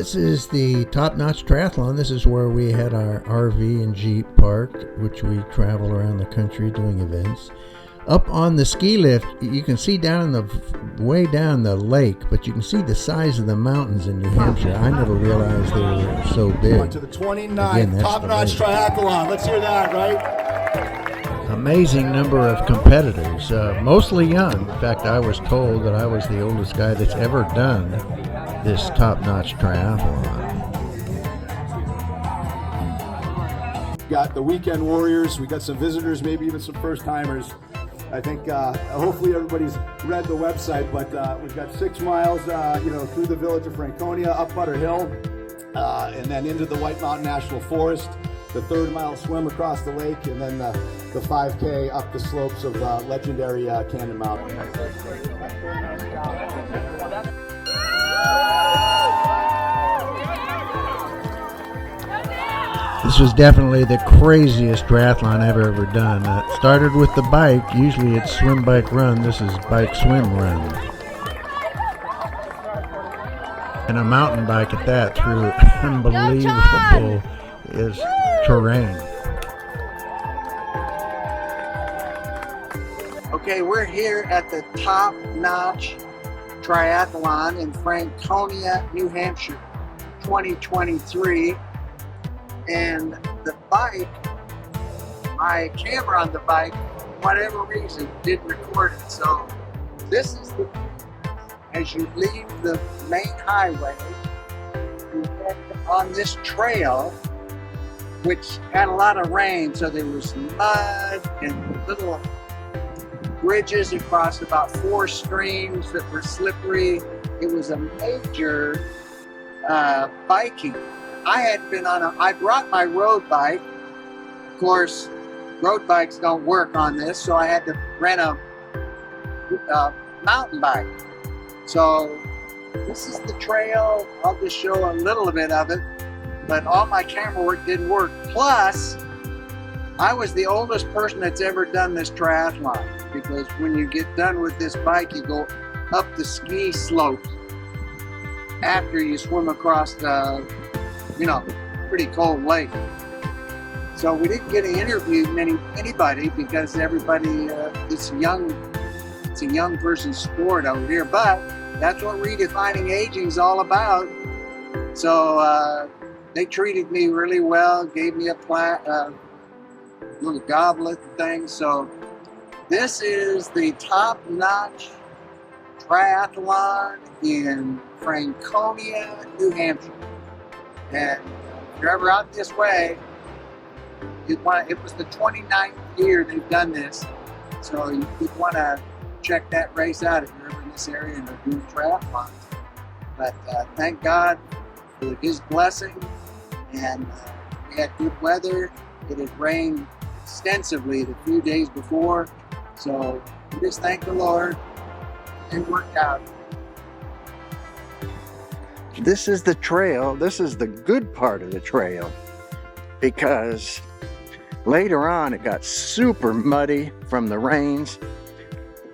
This is the Top Notch Triathlon. This is where we had our RV and Jeep parked, which we travel around the country doing events. Up on the ski lift, you can see way down the lake, but you can see the size of the mountains in New Hampshire. I never realized they were so big. On to the 29th Top Notch Triathlon. Let's hear that, right? Amazing number of competitors, mostly young. In fact, I was told that I was the oldest guy that's ever done this top-notch triathlon. Got the weekend warriors. We got some visitors, maybe even some first-timers. I think hopefully everybody's read the website, but we've got 6 miles, through the village of Franconia, up Butter Hill, and then into the White Mountain National Forest. The 3rd mile swim across the lake, and then the 5K up the slopes of legendary Cannon Mountain. This was definitely the craziest triathlon I've ever done. It started with the bike. Usually it's swim, bike, run. This is bike, swim, run. And a mountain bike at that through unbelievable terrain. Okay, we're here at the Top Notch Triathlon in Franconia, New Hampshire, 2023. And the bike, my camera on the bike, for whatever reason, didn't record it. So this is as you leave the main highway, you head on this trail, which had a lot of rain, so there was mud and little bridges across about 4 streams that were slippery. It was a major biking. I brought my road bike. Of course, road bikes don't work on this, so I had to rent a mountain bike. So this is the trail. I'll just show a little bit of it, but all my camera work didn't work. Plus, I was the oldest person that's ever done this triathlon, because when you get done with this bike, you go up the ski slopes after you swim across the pretty cold lake. So we didn't get to interview anybody because everybody, it's a young person's sport over here, but that's what Redefining Aging is all about. So they treated me really well, gave me a little goblet thing. So this is the Top Notch Triathlon in Franconia, New Hampshire. And if you're ever out this way, it was the 29th year they've done this. So you'd want to check that race out if you're ever in this area and are doing triathlons. But thank God for His blessing, and we had good weather. It had rained extensively the few days before, so we just thank the Lord. It worked out. This is the trail. This is the good part of the trail, because later on it got super muddy from the rains.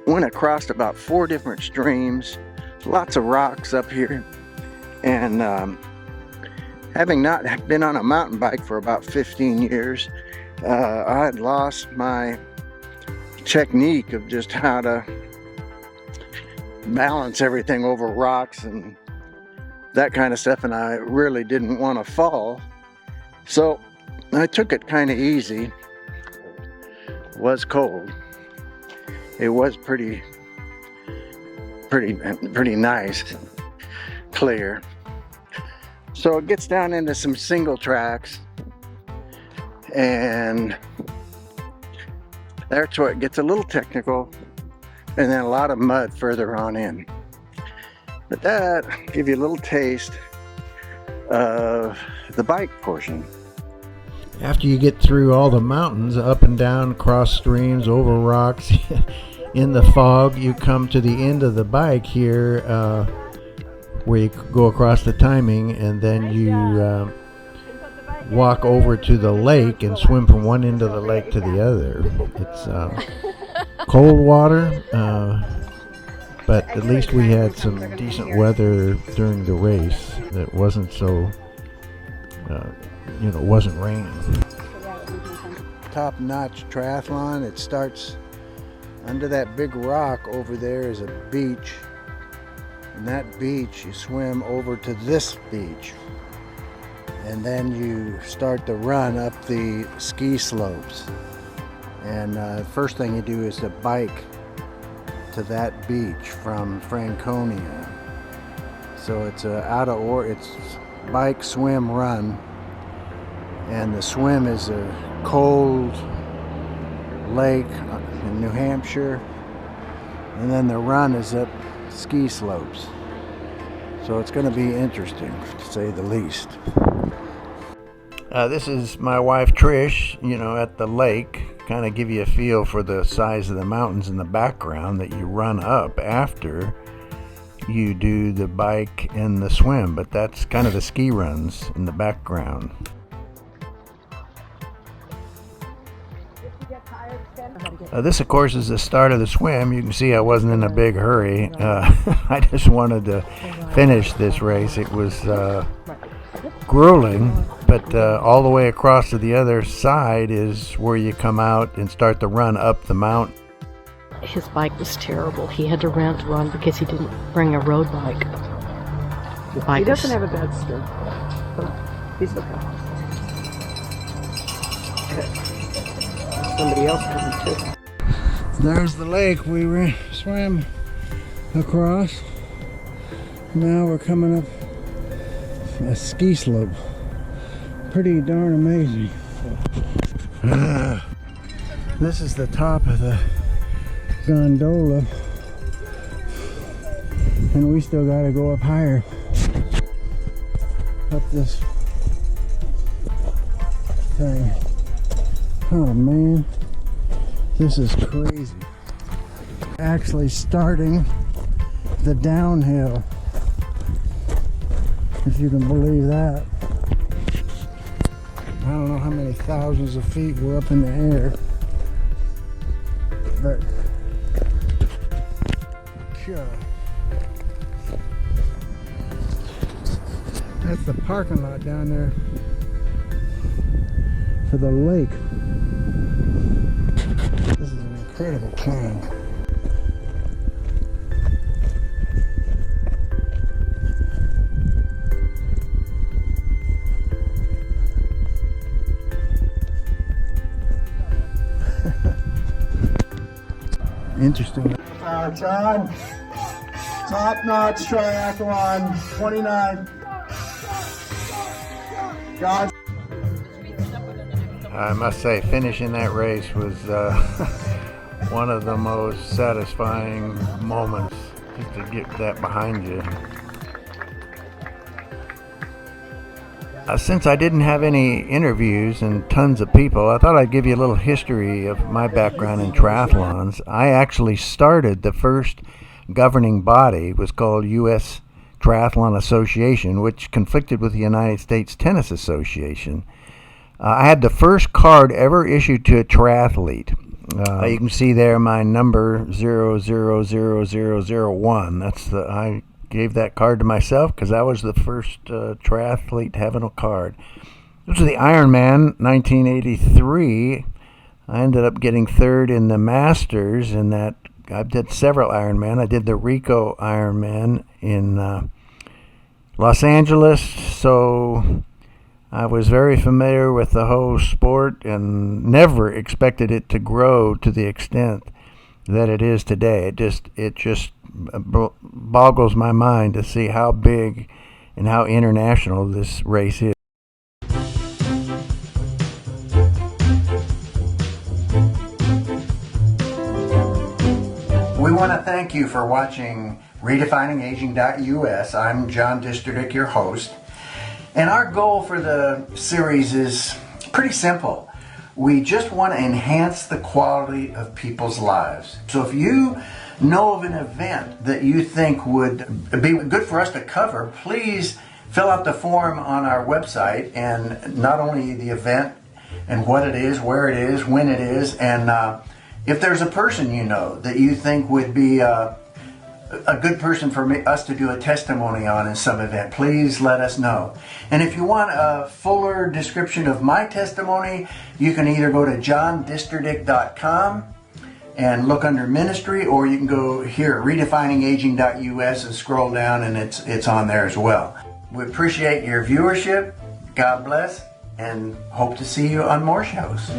Went across about 4 different streams, lots of rocks up here, and having not been on a mountain bike for about 15 years, I had lost my technique of just how to balance everything over rocks and that kind of stuff, and I really didn't want to fall, so I took it kind of easy. It was cold. It was pretty nice, clear. So it gets down into some single tracks, and that's where it gets a little technical, and then a lot of mud further on in. But that gives you a little taste of the bike portion. After you get through all the mountains, up and down, across streams, over rocks, in the fog, you come to the end of the bike here, where you go across the timing, and then you walk over to the lake and swim from one end of the lake to the other. It's cold water, but at least we had some decent weather during the race that wasn't so, wasn't raining. Top-notch triathlon. It starts under that big rock over there is a beach, and that beach you swim over to this beach, and then you start the run up the ski slopes. And the first thing you do is to bike to that beach from Franconia. So it's it's bike, swim, run, and the swim is a cold lake in New Hampshire, and then the run is up ski slopes. So it's going to be interesting, to say the least. This is my wife Trish, at the lake. Kind of give you a feel for the size of the mountains in the background that you run up after you do the bike and the swim, but that's kind of the ski runs in the background. This, of course, is the start of the swim. You can see I wasn't in a big hurry. I just wanted to finish this race. It was grueling, but all the way across to the other side is where you come out and start the run up the mountain. His bike was terrible. He had to rent one because he didn't bring a road bike. He doesn't have a bad skirt. He's okay. Somebody else coming too. There's the lake we swam across. Now we're coming up a ski slope. Pretty darn amazing. This is the top of the gondola, and we still got to go up higher up this thing. Oh man, this is crazy. Actually starting the downhill, if you can believe that. I don't know how many thousands of feet we're up in the air, but that's the parking lot down there for the lake. This is an incredible climb. Interesting. John, top-notch triathlon 29. God. I must say, finishing that race was one of the most satisfying moments, just to get that behind you. Since I didn't have any interviews and tons of people, I thought I'd give you a little history of my background in triathlons. I actually started the first governing body. It was called U.S. Triathlon Association, which conflicted with the United States Tennis Association. I had the first card ever issued to a triathlete. You can see there my number 000001. I gave that card to myself because I was the first triathlete having a card. This was the Ironman 1983. I ended up getting third in the Masters in that. I did several Ironman. I did the Rico Ironman in Los Angeles, so I was very familiar with the whole sport and never expected it to grow to the extent that it is today. It just boggles my mind to see how big and how international this race is. We want to thank you for watching RedefiningAging.us. I'm John Disterdick, your host. And our goal for the series is pretty simple. We just want to enhance the quality of people's lives. So if you know of an event that you think would be good for us to cover, please fill out the form on our website, and not only the event and what it is, where it is, when it is, and if there's a person you know that you think would be a good person for us to do a testimony on in some event, please let us know. And if you want a fuller description of my testimony, you can either go to johndisterdick.com and look under ministry, or you can go here at redefiningaging.us and scroll down, and it's on there as well. We appreciate your viewership. God bless, and hope to see you on more shows.